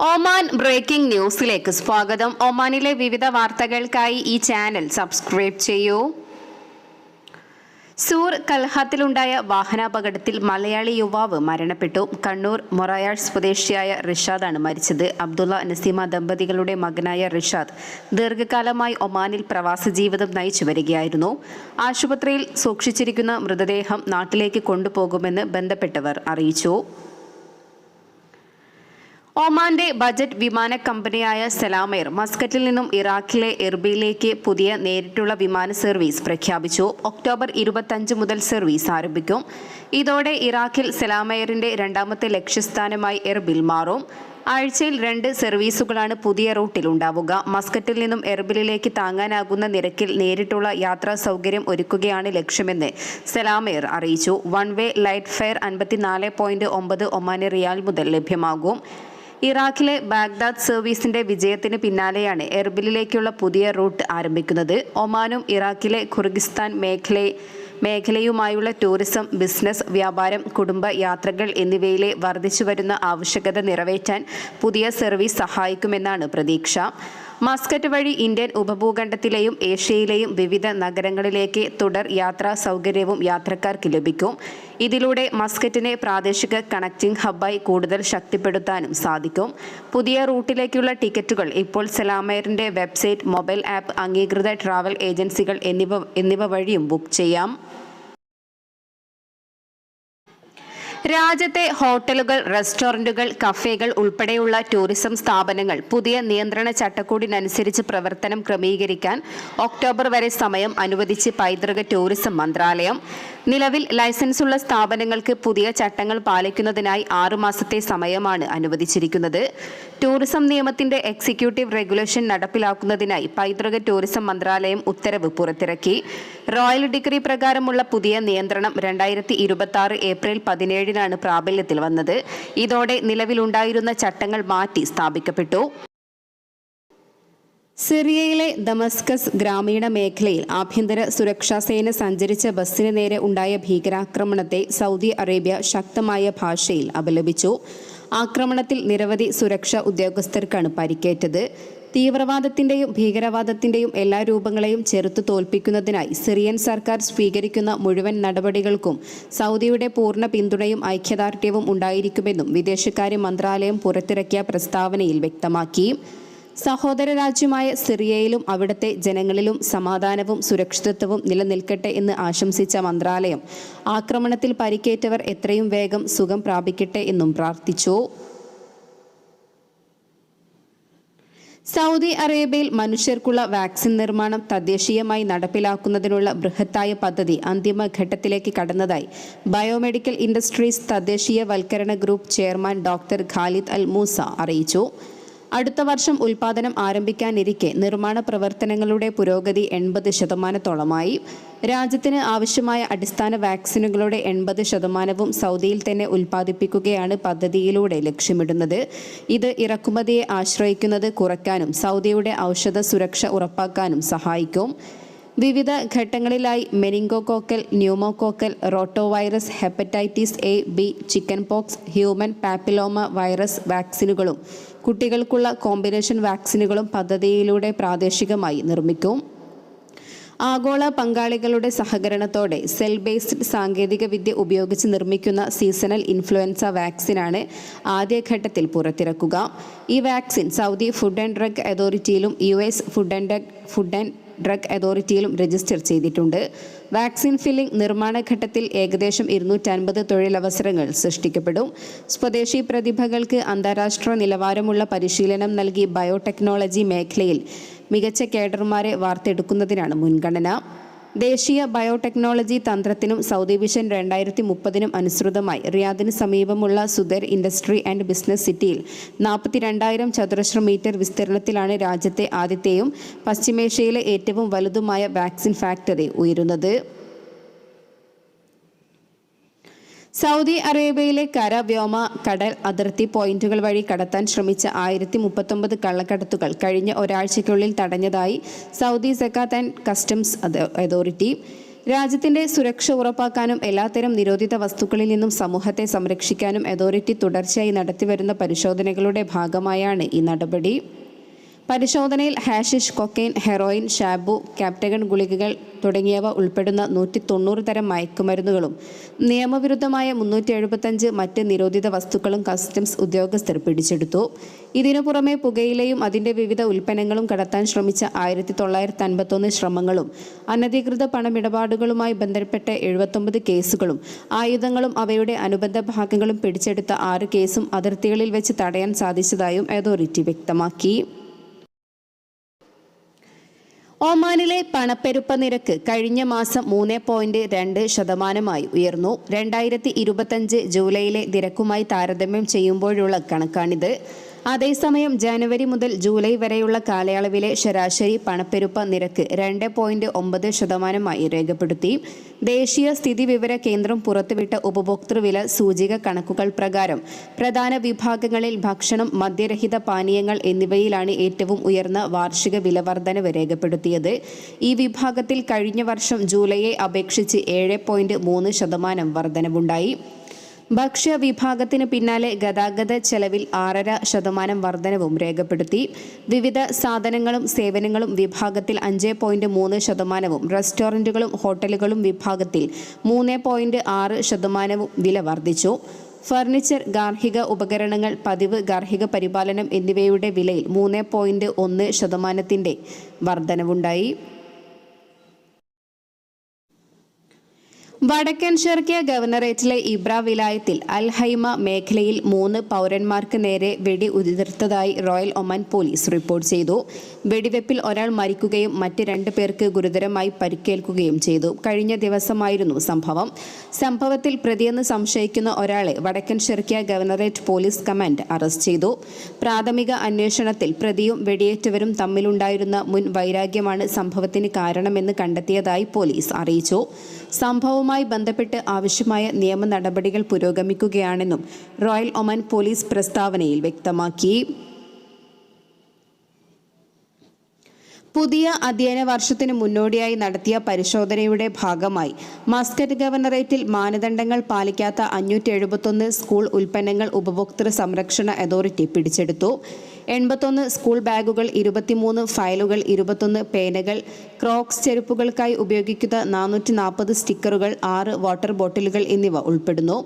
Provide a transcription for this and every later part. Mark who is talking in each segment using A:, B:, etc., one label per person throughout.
A: Oman breaking ന്യൂസിലേക്ക് സ്വാഗതം. ഒമാനിലെ വിവിധ വാർത്തകൾക്കായി ഈ ചാനൽ സബ്സ്ക്രൈബ് ചെയ്യൂ. സൂർ കൽഹത്തിലുണ്ടായ വാഹനാപകടത്തിൽ മലയാളി യുവാവ് മരണപ്പെട്ടു. കണ്ണൂർ മൊറായാഴ് സ്വദേശിയായ റിഷാദാണ് മരിച്ചത്. അബ്ദുള്ള നസീമ ദമ്പതികളുടെ മകനായ റിഷാദ് ദീർഘകാലമായി ഒമാനിൽ പ്രവാസ ജീവിതം നയിച്ചു വരികയായിരുന്നു. ആശുപത്രിയിൽ സൂക്ഷിച്ചിരിക്കുന്ന മൃതദേഹം നാട്ടിലേക്ക് കൊണ്ടുപോകുമെന്ന് ബന്ധപ്പെട്ടവർ അറിയിച്ചു. ഒമാന്റെ ബജറ്റ് വിമാന കമ്പനിയായ സലാം എയർ മസ്കറ്റിൽ നിന്നും ഇറാഖിലെ എർബിയിലേക്ക് പുതിയ നേരിട്ടുള്ള വിമാന സർവീസ് പ്രഖ്യാപിച്ചു. ഒക്ടോബർ 25 മുതൽ സർവീസ് ആരംഭിക്കും. ഇതോടെ ഇറാഖിൽ സലാം എയറിന്റെ രണ്ടാമത്തെ ലക്ഷ്യസ്ഥാനമായി എർബിൽ മാറും. ആഴ്ചയിൽ 2 സർവീസുകളാണ് പുതിയ റൂട്ടിൽ ഉണ്ടാവുക. മസ്കറ്റിൽ നിന്നും എർബിലിലേക്ക് താങ്ങാനാകുന്ന നിരക്കിൽ നേരിട്ടുള്ള യാത്രാ സൗകര്യം ഒരുക്കുകയാണ് ലക്ഷ്യമെന്ന് സലാം എയർ അറിയിച്ചു. One way light fare 54.9 Omani റിയാൽ മുതൽ ലഭ്യമാകും. ഇറാഖിലെ ബാഗ്ദാദ് സർവീസിന്റെ വിജയത്തിന് പിന്നാലെയാണ് എർബിലിലേക്കുള്ള പുതിയ റൂട്ട് ആരംഭിക്കുന്നത്. ഒമാനും ഇറാഖിലെ ഖുർഗിസ്ഥാൻ മേഖലയുമായുള്ള ടൂറിസം, ബിസിനസ്, വ്യാപാരം, കുടുംബ യാത്രകൾ എന്നിവയിലെ വർദ്ധിച്ചുവരുന്ന ആവശ്യകത നിറവേറ്റാൻ പുതിയ സർവീസ് സഹായിക്കുമെന്നാണ് പ്രതീക്ഷ. മസ്കറ്റ് വഴി ഇന്ത്യൻ ഉപഭൂഖണ്ഡത്തിലെയും ഏഷ്യയിലെയും വിവിധ നഗരങ്ങളിലേക്ക് തുടർ യാത്രാ സൗകര്യവും യാത്രക്കാർക്ക് ലഭിക്കും. ഇതിലൂടെ മസ്കറ്റിനെ പ്രാദേശിക കണക്റ്റിംഗ് ഹബ്ബായി കൂടുതൽ ശക്തിപ്പെടുത്താനും സാധിക്കും. പുതിയ റൂട്ടിലേക്കുള്ള ടിക്കറ്റുകൾ ഇപ്പോൾ സലാം എയറിന്റെ വെബ്സൈറ്റ്, മൊബൈൽ ആപ്പ്, അംഗീകൃത ട്രാവൽ ഏജൻസികൾ എന്നിവ വഴിയും ബുക്ക് ചെയ്യാം. രാജ്യത്തെ ഹോട്ടലുകൾ, റെസ്റ്റോറന്റുകൾ, കഫേകൾ ഉൾപ്പെടെയുള്ള ടൂറിസം സ്ഥാപനങ്ങൾ പുതിയ നിയന്ത്രണ ചട്ടക്കൂടിനനുസരിച്ച് പ്രവർത്തനം ക്രമീകരിക്കാൻ ഒക്ടോബർ വരെ സമയം അനുവദിച്ച് പൈതൃക ടൂറിസം മന്ത്രാലയം. നിലവിൽ ലൈസൻസുള്ള സ്ഥാപനങ്ങൾക്ക് പുതിയ ചട്ടങ്ങൾ പാലിക്കുന്നതിനായി 6 മാസത്തെ സമയമാണ് അനുവദിച്ചിരിക്കുന്നത്. ടൂറിസം നിയമത്തിന്റെ എക്സിക്യൂട്ടീവ് റെഗുലേഷൻ നടപ്പിലാക്കുന്നതിനായി പൈതൃക ടൂറിസം മന്ത്രാലയം ഉത്തരവ് പുറത്തിറക്കി. റോയൽ ഡിഗ്രി പ്രകാരമുള്ള പുതിയ നിയന്ത്രണം 2026 ഏപ്രിൽ 17 പ്രാബല്യത്തിൽ വന്നത്. ഇതോടെ നിലവിലുണ്ടായിരുന്ന ചട്ടങ്ങൾ മാറ്റി സ്ഥാപിക്കപ്പെട്ടു. സിറിയയിലെ ദമസ്കസ് ഗ്രാമീണ മേഖലയിൽ ആഭ്യന്തര സുരക്ഷാ സേന സഞ്ചരിച്ച ബസ്സിന് നേരെ ഉണ്ടായ ഭീകരാക്രമണത്തെ സൗദി അറേബ്യ ശക്തമായ ഭാഷയിൽ അപലപിച്ചു. ആക്രമണത്തിൽ നിരവധി സുരക്ഷാ ഉദ്യോഗസ്ഥർക്കാണ് പരിക്കേറ്റത്. തീവ്രവാദത്തിന്റെയും ഭീകരവാദത്തിന്റെയും എല്ലാ രൂപങ്ങളെയും ചെറുത്തു തോൽപ്പിക്കുന്നതിനായി സിറിയൻ സർക്കാർ സ്വീകരിക്കുന്ന മുഴുവൻ നടപടികൾക്കും സൗദിയുടെ പൂർണ്ണ പിന്തുണയും ഐക്യദാർഢ്യവും ഉണ്ടായിരിക്കുമെന്നും വിദേശകാര്യ മന്ത്രാലയം പുറത്തിറക്കിയ പ്രസ്താവനയിൽ വ്യക്തമാക്കി. സഹോദര രാജ്യമായ സിറിയയിലും അവിടുത്തെ ജനങ്ങളിലും സമാധാനവും സുരക്ഷിതത്വവും നിലനിൽക്കട്ടെ എന്ന് ആശംസിച്ച മന്ത്രാലയം ആക്രമണത്തിൽ പരിക്കേറ്റവർ എത്രയും വേഗം സുഖം പ്രാപിക്കട്ടെ എന്നും പ്രാർത്ഥിച്ചു. സൗദി അറേബ്യയിൽ മനുഷ്യർക്കുള്ള വാക്സിൻ നിർമ്മാണം തദ്ദേശീയമായി നടപ്പിലാക്കുന്നതിനുള്ള ബൃഹത്തായ പദ്ധതി അന്തിമഘട്ടത്തിലേക്ക് കടന്നതായി ബയോമെഡിക്കൽ ഇൻഡസ്ട്രീസ് തദ്ദേശീയവൽക്കരണ group chairman doctor Khalid al Musa അറിയിച്ചു. അടുത്ത വർഷം ഉൽപാദനം ആരംഭിക്കാനിരിക്കെ നിർമ്മാണ പ്രവർത്തനങ്ങളുടെ പുരോഗതി 80%-ഓളമായി. രാജ്യത്തിന് ആവശ്യമായ അടിസ്ഥാന വാക്സിനുകളുടെ 80%-വും സൗദിയിൽ തന്നെ ഉൽപ്പാദിപ്പിക്കുകയാണ് പദ്ധതിയിലൂടെ ലക്ഷ്യമിടുന്നത്. ഇത് ഇറക്കുമതിയെ ആശ്രയിക്കുന്നത് കുറയ്ക്കാനും സൗദിയുടെ ഔഷധ സുരക്ഷ ഉറപ്പാക്കാനും സഹായിക്കും. വിവിധ ഘട്ടങ്ങളിലായി meningococcal, pneumococcal, rotavirus, hepatitis A, B, chicken pox, human papilloma virus വാക്സിനുകളും കുട്ടികൾക്കുള്ള കോമ്പിനേഷൻ വാക്സിനുകളും പദ്ധതിയിലൂടെ പ്രാദേശികമായി നിർമ്മിക്കും. ആഗോള പങ്കാളികളുടെ സഹകരണത്തോടെ സെൽ ബേസ്ഡ് സാങ്കേതിക വിദ്യ ഉപയോഗിച്ച് നിർമ്മിക്കുന്ന സീസണൽ ഇൻഫ്ലുവൻസ വാക്സിനാണ് ആദ്യഘട്ടത്തിൽ പുറത്തിറക്കുക. ഈ vaccine Saudi food and drug അതോറിറ്റിയിലും US ഫുഡ് ആൻഡ് ഡ്രഗ് അതോറിറ്റിയിലും രജിസ്റ്റർ ചെയ്തിട്ടുണ്ട്. വാക്സിൻ ഫില്ലിംഗ് നിർമ്മാണ ഘട്ടത്തിൽ ഏകദേശം 250 തൊഴിലവസരങ്ങൾ സൃഷ്ടിക്കപ്പെടും. സ്വദേശി പ്രതിഭകൾക്ക് അന്താരാഷ്ട്ര നിലവാരമുള്ള പരിശീലനം നൽകി ബയോടെക്നോളജി മേഖലയിൽ മികച്ച കേഡർമാരെ വാർത്തെടുക്കുന്നതിനാണ് മുൻഗണന. ദേശീയ ബയോടെക്നോളജി തന്ത്രത്തിനും സൗദി വിഷൻ 2030 അനുസൃതമായി റിയാദിന് സമീപമുള്ള സുദർ ഇൻഡസ്ട്രി ആൻഡ് ബിസിനസ് സിറ്റിയിൽ 42,000 ചതുരശ്ര മീറ്റർ വിസ്തീർണത്തിലാണ് രാജ്യത്തെ ആദ്യത്തെയും പശ്ചിമേഷ്യയിലെ ഏറ്റവും വലുതുമായ വാക്സിൻ ഫാക്ടറി ഉയരുന്നത്. സൗദി അറേബ്യയിലെ കര, വ്യോമ, കടൽ അതിർത്തി പോയിന്റുകൾ വഴി കടത്താൻ ശ്രമിച്ച 1039 കള്ളക്കടത്തുകൾ കഴിഞ്ഞ ഒരാഴ്ചയ്ക്കുള്ളിൽ തടഞ്ഞതായി Saudi Zakat and Customs Authority. രാജ്യത്തിന്റെ സുരക്ഷ ഉറപ്പാക്കാനും എല്ലാത്തരം നിരോധിത വസ്തുക്കളിൽ നിന്നും സമൂഹത്തെ സംരക്ഷിക്കാനും അതോറിറ്റി തുടർച്ചയായി നടത്തിവരുന്ന പരിശോധനകളുടെ ഭാഗമായാണ് ഈ നടപടി. പരിശോധനയിൽ hashish, cocaine, heroin, Shabu, Captagon ഗുളികകൾ തുടങ്ങിയവ ഉൾപ്പെടുന്ന 190 തരം മയക്കുമരുന്നുകളും നിയമവിരുദ്ധമായ 375 മറ്റ് നിരോധിത വസ്തുക്കളും കസ്റ്റംസ് ഉദ്യോഗസ്ഥർ പിടിച്ചെടുത്തു. ഇതിനു പുറമെ പുകയിലയും അതിന്റെ വിവിധ ഉൽപ്പന്നങ്ങളും കടത്താൻ ശ്രമിച്ച 1951 ശ്രമങ്ങളും അനധികൃത പണമിടപാടുകളുമായി ബന്ധപ്പെട്ട 79 കേസുകളും ആയുധങ്ങളും അവയുടെ അനുബന്ധ ഭാഗങ്ങളും പിടിച്ചെടുത്ത 6 കേസും അതിർത്തികളിൽ വെച്ച് തടയാൻ സാധിച്ചതായും അതോറിറ്റി വ്യക്തമാക്കി. ഒമാനിലെ പണപ്പെരുപ്പ നിരക്ക് കഴിഞ്ഞ മാസം 3.2% ഉയർന്നു. 2025 ജൂലൈയിലെ നിരക്കുമായി താരതമ്യം ചെയ്യുമ്പോഴുള്ള കണക്കാണിത്. അതേസമയം ജനുവരി മുതൽ ജൂലൈ വരെയുള്ള കാലയളവിലെ ശരാശരി പണപ്പെരുപ്പ നിരക്ക് 2.9% രേഖപ്പെടുത്തി. ദേശീയ സ്ഥിതിവിവര കേന്ദ്രം പുറത്തുവിട്ട ഉപഭോക്തൃവില സൂചിക കണക്കുകൾ പ്രകാരം പ്രധാന വിഭാഗങ്ങളിൽ ഭക്ഷണം, മദ്യരഹിത പാനീയങ്ങൾ എന്നിവയിലാണ് ഏറ്റവും ഉയർന്ന വാർഷിക വില വർധനവ് രേഖപ്പെടുത്തിയത്. ഈ വിഭാഗത്തിൽ കഴിഞ്ഞ വർഷം ജൂലൈയെ അപേക്ഷിച്ച് 7.3% വർധനവുണ്ടായി. ഭക്ഷ്യ വിഭാഗത്തിന് പിന്നാലെ ഗതാഗത ചെലവിൽ 6.5% വർധനവും രേഖപ്പെടുത്തി. വിവിധ സാധനങ്ങളും സേവനങ്ങളും വിഭാഗത്തിൽ 5.3%, റെസ്റ്റോറന്റുകളും ഹോട്ടലുകളും വിഭാഗത്തിൽ 3.6% വില വർദ്ധിച്ചു. ഫർണിച്ചർ, ഗാർഹിക ഉപകരണങ്ങൾ, പതിവ് ഗാർഹിക പരിപാലനം എന്നിവയുടെ വിലയിൽ 3.1% വർധനവുണ്ടായി. വടക്കൻ ഷെർക്കിയ ഗവർണറേറ്റിലെ ഇബ്ര വിലായത്തിൽ അൽ ഹൈമ മേഖലയിൽ 3 പൗരന്മാർക്ക് നേരെ വെടി ഉതിർത്തതായി റോയൽ ഒമാൻ പോലീസ് റിപ്പോർട്ട് ചെയ്തു. വെടിവെപ്പിൽ ഒരാൾ മരിക്കുകയും മറ്റ് 2 പേർക്ക് ഗുരുതരമായി പരിക്കേൽക്കുകയും ചെയ്തു. കഴിഞ്ഞ ദിവസമായിരുന്നു സംഭവത്തിൽ പ്രതിയെന്ന് സംശയിക്കുന്ന ഒരാളെ വടക്കൻ Sharqiyah governorate police command arrest ചെയ്തു. പ്രാഥമിക അന്വേഷണത്തിൽ പ്രതിയും വെടിയേറ്റവരും തമ്മിലുണ്ടായിരുന്ന മുൻ വൈരാഗ്യമാണ് സംഭവത്തിന് കാരണമെന്ന് കണ്ടെത്തിയതായി പോലീസ് അറിയിച്ചു. സംഭവവുമായി ബന്ധപ്പെട്ട് ആവശ്യമായ നിയമ നടപടികൾ പുരോഗമിക്കുകയാണെന്നും റോയൽ ഒമാൻ പോലീസ് പ്രസ്താവനയിൽ വ്യക്തമാക്കി. പുതിയ അധ്യയന വർഷത്തിന് മുന്നോടിയായി നടത്തിയ പരിശോധനയുടെ ഭാഗമായി മസ്കറ്റ് ഗവർണറേറ്റിൽ മാനദണ്ഡങ്ങൾ പാലിക്കാത്ത 571 സ്കൂൾ ഉൽപ്പന്നങ്ങൾ ഉപഭോക്തൃ സംരക്ഷണ അതോറിറ്റി പിടിച്ചെടുത്തു. 81 സ്കൂൾ ബാഗുകൾ, 23 ഫയലുകൾ, 21 പേനകൾ, ക്രോക്സ് ചെരുപ്പുകൾക്കായി ഉപയോഗിക്കുന്ന 440 സ്റ്റിക്കറുകൾ, 6 വാട്ടർ ബോട്ടിലുകൾ എന്നിവ ഉൾപ്പെടുന്നു.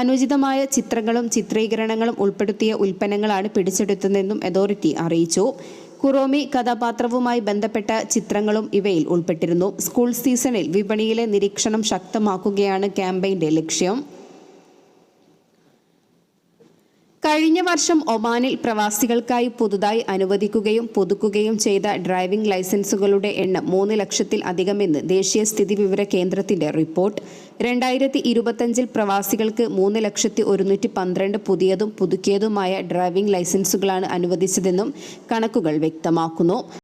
A: അനുചിതമായ ചിത്രങ്ങളും ചിത്രീകരണങ്ങളും ഉൾപ്പെടുത്തിയ ഉൽപ്പന്നങ്ങളാണ് പിടിച്ചെടുത്തതെന്നും അതോറിറ്റി അറിയിച്ചു. കുറോമി കഥാപാത്രവുമായി ബന്ധപ്പെട്ട ചിത്രങ്ങളും ഇവയിൽ ഉൾപ്പെട്ടിരുന്നു. സ്കൂൾ സീസണിൽ വിപണിയിലെ നിരീക്ഷണം ശക്തമാക്കുകയാണ് ക്യാമ്പയിന്റെ ലക്ഷ്യം. കഴിഞ്ഞ വർഷം ഒമാനിൽ പ്രവാസികൾക്കായി പുതുതായി അനുവദിക്കുകയും പുതുക്കുകയും ചെയ്ത ഡ്രൈവിംഗ് ലൈസൻസുകളുടെ എണ്ണം 3 ലക്ഷത്തിൽ അധികമെന്ന് ദേശീയ സ്ഥിതിവിവര കേന്ദ്രത്തിന്റെ റിപ്പോർട്ട്. 2025 പ്രവാസികൾക്ക് 3,112 പുതിയതും പുതുക്കിയതുമായ ഡ്രൈവിംഗ് ലൈസൻസുകളാണ് അനുവദിച്ചതെന്നും കണക്കുകൾ വ്യക്തമാക്കുന്നു.